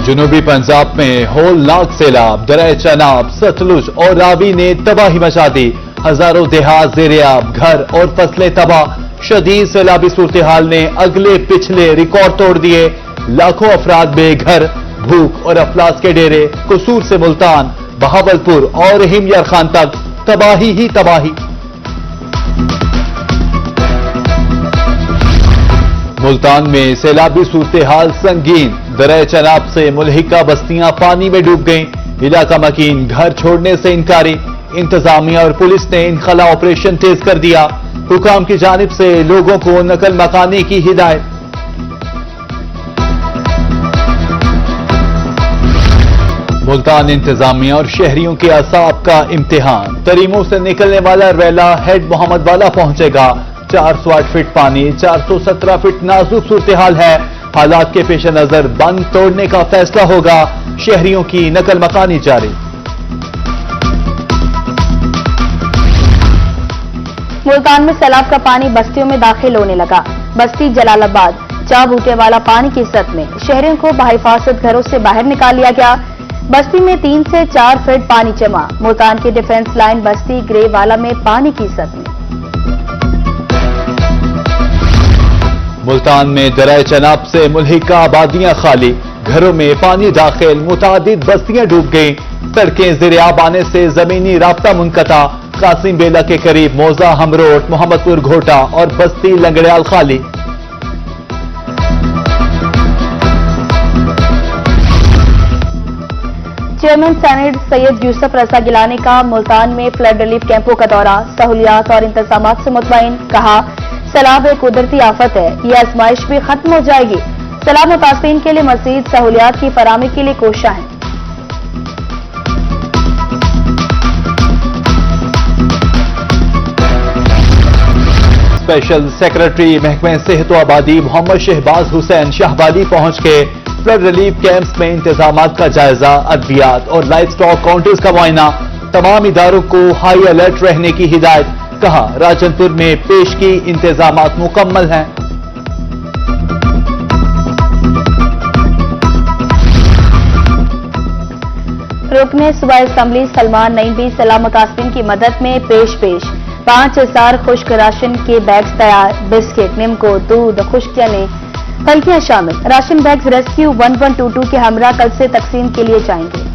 जनूबी पंजाब में होलनाक सैलाब, दरिया चनाब, सतलुज और रावी ने तबाही मचा दी। हजारों देहात ज़ेर-ए-आब, घर और फसलें तबाह। शदीद सैलाबी सूरत-ए-हाल ने अगले पिछले रिकॉर्ड तोड़ दिए। लाखों अफराद बेघर, भूख और अफलास के डेरे। कसूर से मुल्तान, बहावलपुर और रहीम यार खान तक तबाही ही तबाही। मुल्तान में सैलाबी सूरत-ए-हाल संगीन। दरिया चनाब से मुल्हिका बस्तियां पानी में डूब गईं। इलाका मकीन घर छोड़ने से इनकारी। इंतजामिया और पुलिस ने इनखला ऑपरेशन तेज कर दिया। हुकाम की जानिब से लोगों को नकल मकानी की हिदायत। मुल्तान इंतजामिया और शहरियों के असाब का इम्तिहान। तरीमों से निकलने वाला रैला हेड मोहम्मद वाला पहुंचेगा। 408 फीट पानी, 417 फीट नाजुक सूरत-ए-हाल है। हालात के पेश नजर बंद तोड़ने का फैसला होगा। शहरियों की नकल मकानी जारी। मुल्तान में सैलाब का पानी बस्तियों में दाखिल होने लगा। बस्ती जलालाबाद चाबूटे वाला पानी की सत में शहरियों को बहिफाजत घरों से बाहर निकाल लिया गया। बस्ती में 3 से 4 फीट पानी जमा। मुल्तान की डिफेंस लाइन बस्ती ग्रे वाला में पानी की सत में। मुल्तान में दरिया चनाब से मुल्हिका आबादियां खाली, घरों में पानी दाखिल, मुतादिद बस्तियां डूब गईं। सड़कें ज़ेर-ए-आब आने से जमीनी राब्ता मुनक़ता। कासिम बेला के करीब मौजा हमरोट, मोहम्मदपुर घोटा और बस्ती लंगड़ियाल खाली। चेयरमैन सेनेट सैयद यूसुफ रजा गिलानी का मुल्तान में फ्लड रिलीफ कैंपों का दौरा। सहूलियात और इंतजामात से मुतमईन। कहा, सैलाब एक कुदरती आफत है, ये आजमाइश भी खत्म हो जाएगी। सैलाब मुतासिरीन के लिए मजीद सहूलियात की फराहमी के लिए कोशिश है। स्पेशल सेक्रेटरी महकमे सेहत व आबादी मोहम्मद शहबाज हुसैन शाहबादी पहुंच के फ्लड रिलीफ कैंप्स में इंतजामात का जायजा, अद्वियात और लाइफ स्टॉक काउंटर्स का मुआयना। तमाम इदारों को हाई अलर्ट रहने की हिदायत। कहा, राजनपुर में पेशगी इंतजामात मुकम्मल हैं। रुकने सूबा असम्बली सलमान नईम भी सैलाब मुतासिरीन की मदद में पेश 5000 खुश्क राशन के बैग्स तैयार। बिस्किट, निमको, दूध, खुश्क चने, फलकियां शामिल। राशन बैग्स रेस्क्यू 1122 के हमरा कल से तकसीम के लिए जाएंगे।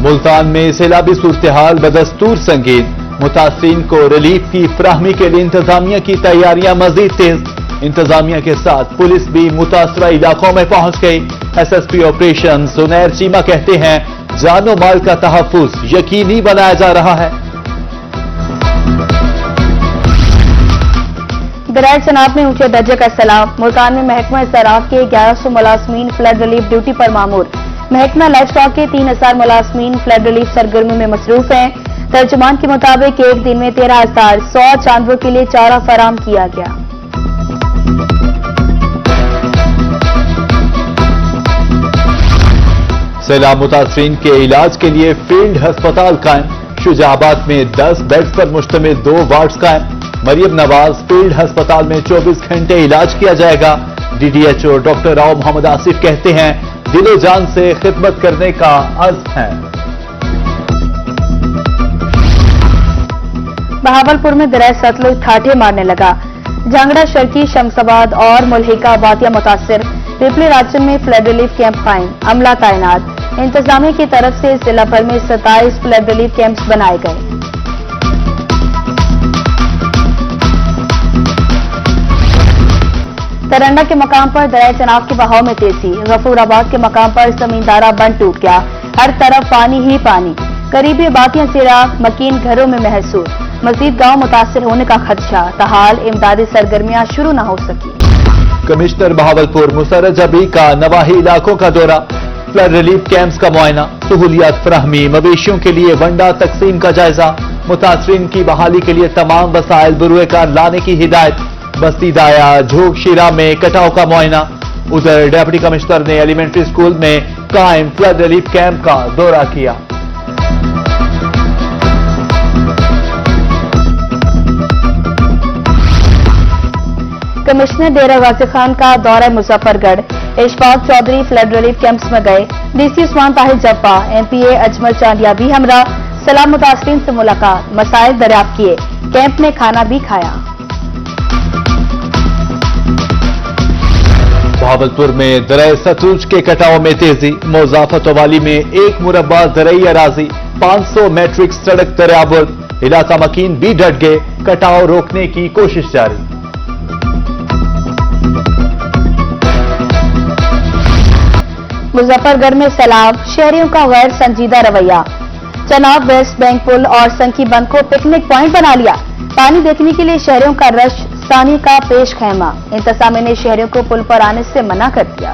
मुल्तान में सैलाबी सूरत-ए-हाल बदस्तूर संगीन। मुतासिरीन को रिलीफ की फराहमी के लिए इंतजामिया की तैयारियां मजीद तेज। इंतजामिया के साथ पुलिस भी मुतासरा इलाकों में पहुंच गई। SSP ऑपरेशन सुनैर चीमा कहते हैं, जानो माल का तहफ्फुज यकीनी बनाया जा रहा है। दरिया चनाब में ऊंचे दर्जे का सैलाब। मुल्तान में महकमा सराफ के 1100 मुलाजमीन फ्लड रिलीफ ड्यूटी पर मामूर। महकमा लाइफ स्टॉक के 3000 मुलाजमीन फ्लड रिलीफ सरगर्मी में मसरूफ हैं। तर्जुमान के मुताबिक एक दिन में 13100 जानवरों के लिए चारा फराम किया गया। सैलाब मुतासरीन के इलाज के लिए फील्ड अस्पताल कायम। शुजाबाद में 10 बेड्स पर मुश्तमिल 2 वार्ड्स कायम। मरियम नवाज फील्ड अस्पताल में 24 घंटे इलाज किया जाएगा। DDHO डॉक्टर राव मोहम्मद आसिफ कहते हैं, दिलो जान से खिदमत करने का अज़्म है। बहावलपुर में दरिया सतलुज ठाठे मारने लगा। जांगड़ा, शर्की, शमसाबाद और मुल्हिका आबादियां मुतासिर। पिपली राजन में फ्लड रिलीफ कैंप कायम, अमला तैनात। इंतजामिया की तरफ से जिला भर में 27 फ्लड रिलीफ कैंप्स बनाए गए। तरंडा के मकाम पर दरिया चनाब के बहाव में तेजी। गफूराबाद के मकाम पर जमींदारा बंद टूट गया। हर तरफ पानी ही पानी। करीबी आबादियां सिराग, मकीन घरों में महसूस। मजीद गांव मुतासिर होने का खदशा। तहाल इमदादी सरगर्मियां शुरू न हो सकी। कमिश्नर बहावलपुर मुसर्रज अबी का नवाही इलाकों का दौरा। फ्लड रिलीफ कैंप्स का मुआयना। सहूलियात फराहमी, मवेशियों के लिए वंडा तकसीम का जायजा। मुतासरीन की बहाली के लिए तमाम वसाइल बुरुए कार लाने की हिदायत। बस्ती दाया, झोग शीरा में कटाव का मुआयना। उधर डिप्टी कमिश्नर ने एलिमेंट्री स्कूल में कायम फ्लड रिलीफ कैंप का दौरा किया। कमिश्नर डेरा गाजी खान का दौरा Muzaffargarh. Ishfaq Chaudhry flood relief camps में गए। डीसी उस्मान ताहिर जब्बा, एमपीए अजमल चांदिया भी हमरा। सैलाब मुतासरीन से मुलाकात, मसाइल दरियाफ्त किए। कैंप में खाना भी खाया। बहावलपुर में दरिया सतलुज के कटाव में तेजी। मौजा फतोवाली में 1 मुरब्बा ज़रई अराजी, 500 मैट्रिक सड़क दरियाबुर्द। इलाका मकीन भी डट गए, कटाव रोकने की कोशिश जारी। मुजफ्फरगढ़ में सैलाब, शहरियों का गैर संजीदा रवैया। चनाब वेस्ट बैंक पुल और संकी बंद को पिकनिक पॉइंट बना लिया। पानी देखने के लिए शहरियों का रश, स्थानीय का पेश खैमा। इंतजामिया ने शहरियों को पुल पर आने से मना कर दिया।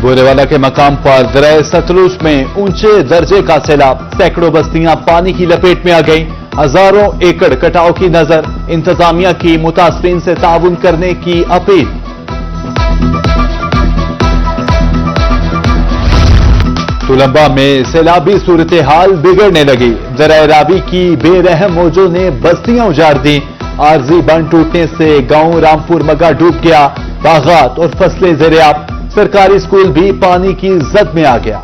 बोरेवाला के मकाम पर दरिया सतलुज में ऊंचे दर्जे का सैलाब, सैकड़ों बस्तियां पानी की लपेट में आ गईं। हजारों एकड़ कटाव की नजर। इंतजामिया की मुतासरीन से ताउन करने की अपील। तुलंबा में सैलाबी सूरत हाल बिगड़ने लगी। दरिया रावी की बेरहम मौजों ने बस्तियां उजाड़ दी। आरजी बंद टूटने से गांव रामपुर मगा डूब गया। बागात और फसलें ज़ेर-ए-आब। सरकारी स्कूल भी पानी की जद में आ गया।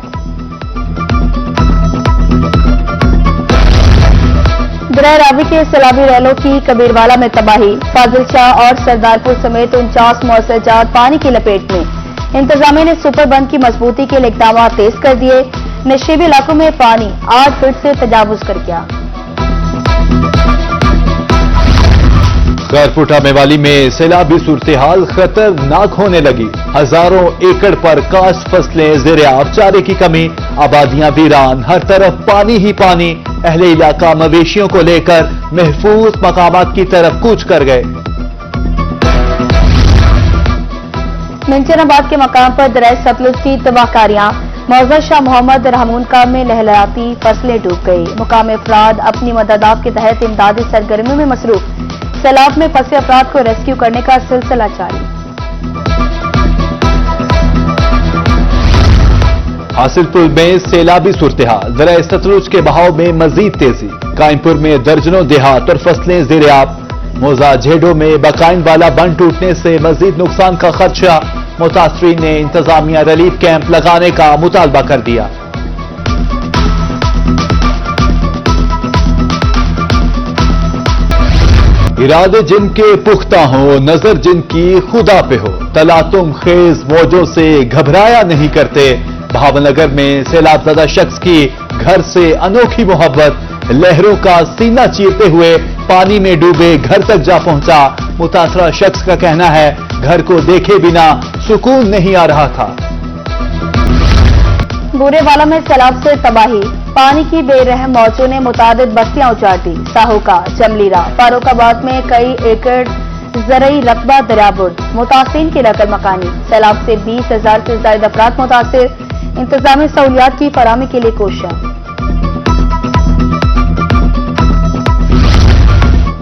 दरिया रावी के सैलाबी रैलों की कबीरवाला में तबाही। फाजिल शाह और सरदारपुर समेत 49 मुअस्ससात पानी की लपेट में। इंतजामिया ने सुपर बंद की मजबूती के लिए इक़दाम तेज कर दिए। नशेबी इलाकों में पानी 8 फीट से तजावुज कर गया। खैरपुटा मेवाली में सैलाबी सूरत हाल खतरनाक होने लगी। हजारों एकड़ पर काश्त फसलें ज़ेर-ए-आब, चारे की कमी, आबादियां वीरान, हर तरफ पानी ही पानी। अहले इलाका मवेशियों को लेकर महफूज मकामात की तरफ कूच कर गए। मिंचनाबाद के मकाम पर दरिया सतलुज की तबाहकारियां। मौजा शाह मोहम्मद रहमून का में लहलहाती फसलें डूब गई। मुकामी अफराद अपनी मददात के तहत इमदादी सरगर्मियों में मसरूफ। सैलाब में फंसे अफराद को रेस्क्यू करने का सिलसिला जारी। हासिलपुर में सैलाबी सूरत हाल, दरिया सतलुज के बहाव में मजीद तेजी। कायमपुर में दर्जनों देहात और फसलें ज़ेर-ए-आब। मौजा झेडो में बकाइन वाला बंद टूटने से मजीद नुकसान का खदशा। मुतासरीन ने इंतजामिया रिलीफ कैंप लगाने का मुतालबा कर दिया। इरादे जिनके पुख्ता हो, नजर जिनकी खुदा पे हो, तलातुम खेज मौजों से घबराया नहीं करते। भावनगर में सैलाब ज़दा शख्स की घर से अनोखी मोहब्बत। लहरों का सीना चीरते हुए पानी में डूबे घर तक जा पहुंचा। मुतासरा शख्स का कहना है घर को देखे बिना सुकून नहीं आ रहा था। बोरेवाला में सैलाब से तबाही। पानी की बेरहम मौजों ने मुतादिद बस्तियां उजाड़ दी। साहूका, जमलीरा, फारूकाबाद में कई एकड़ ज़रई रकबा दरियाबुर्द। मुतासिरीन की नकल मकानी। सैलाब से 20,000 से ज्यादा अफराद मुतासिर। इंतजामी सहूलियात की फराहमी के लिए कोशिश।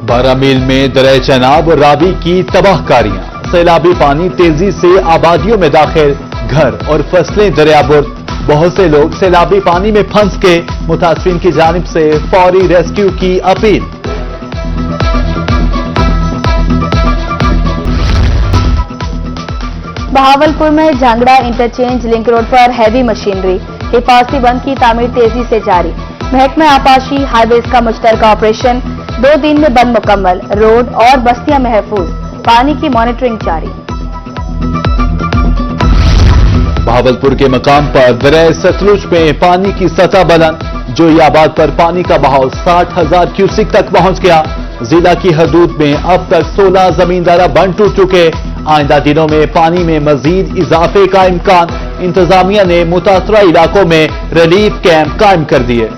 12 मील में दरिया चनाब और रावी की तबाहकारियां। सैलाबी पानी तेजी से आबादियों में दाखिल। घर और फसलें दरियाबुर्द। बहुत से लोग सैलाबी पानी में फंस के। मुतासरीन की जानिब से फौरी रेस्क्यू की अपील। बहावलपुर में झांगड़ा इंटरचेंज लिंक रोड पर हैवी मशीनरी। हिफाजती बंद की तामीर तेजी से जारी। महकमा आपाशी हाईवेज का मुश्तरका ऑपरेशन। 2 दिन में बंद मुकम्मल। रोड और बस्तियां महफूज। पानी की मॉनिटरिंग जारी। बहावलपुर के मकाम पर दरिया सतलुज में पानी की सतह बुलंद। जोयाबाद पर पानी का बहाव 60,000 क्यूसिक तक पहुंच गया। जिला की हदूद में अब तक 16 जमींदारा बंद टूट चुके। आइंदा दिनों में पानी में मजीद इजाफे का इम्कान। इंतजामिया ने मुतासरा इलाकों में रिलीफ कैंप कायम कर दिए।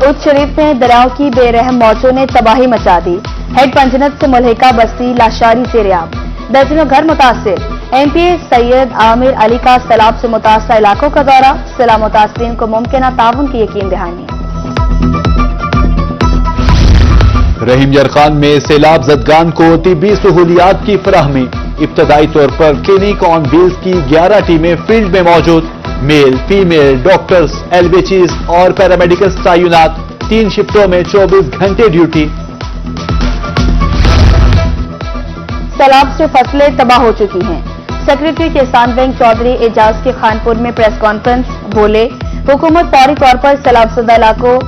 उच्च शरीफ में दरियाओं की बेरहम मौजों ने तबाही मचा दी। हेड पंजनत से मुल्हिका बस्ती लाशारी ज़ेर-ए-आब। दर्जनों घर मुतासिर। एमपी सैयद आमिर अली का सैलाब से मुतासरा इलाकों का दौरा। सैलाब मुतासरीन को मुमकिन ताउन की यकीन दहानी। रहीम यर खान में सैलाब जदगान को तिब्बी सहूलियात की फराहमी। इब्तदाई तौर पर क्लिनिक ऑन व्हील्स की 11 टीमें फील्ड में मौजूद। मेल, फीमेल, डॉक्टर्स, एलबीचीज और पैरामेडिकल्स तैनात। 3 शिफ्टों में 24 घंटे ड्यूटी। सैलाब से फसलें तबाह हो चुकी हैं। सेक्रेटरी किसान बैंक चौधरी एजाज के खानपुर में प्रेस कॉन्फ्रेंस बोले, हुकूमत फौरी तौर पर सैलाब ज़दा इलाकों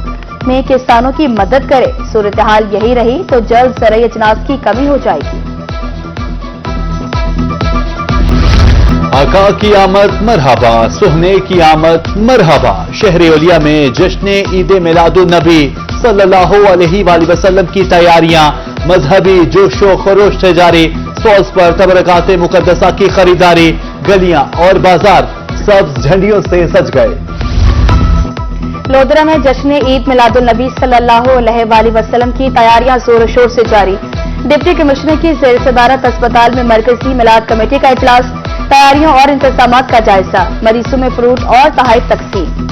में किसानों की मदद करे। सूरत हाल यही रही तो जल्द ज़राई अजनास की कमी हो जाएगी। आका की आमद मरहबा, सुहने की आमद मरहबा। शहर ओलिया में जश्न ईद मिलादुन नबी सल्लल्लाहु अलैहि वसल्लम की तैयारियां मजहबी जोशो खरोश से जारी। स्टॉल्स पर तबरकात मुकद्दसा की खरीदारी, गलियां और बाजार सब्ज झंडियों से सज गए। लोधरा में जश्न ईद मिलादुन नबी सल्लल्लाहु अलैहि वसल्लम की तैयारियां जोर शोर से जारी। डिप्टी कमिश्नर की ज़ेर सदारत अस्पताल में मरकजी मिलाद कमेटी का इजलास, तैयारियों और इंतजामात का जायजा, मरीजों में फ्रूट और तोहफे तकसीम।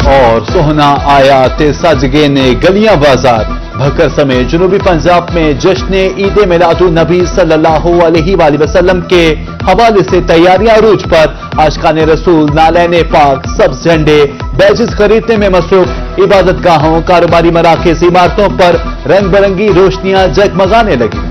और सोहना आया ते सजगे ने गलियां बाजार। भक्कर समेत जनूबी पंजाब में जश्न ईद मिलादुन नबी सल्लल्लाहु अलैहि वसल्लम के हवाले से तैयारियां अरूज पर। आशिकाने रसूल, नालैने पाक, सब्ज झंडे, बैजेस खरीदने में मसरूफ। इबादत गाहों, कारोबारी मराकज़, इमारतों पर रंग बिरंगी रोशनियां जगमगाने लगी।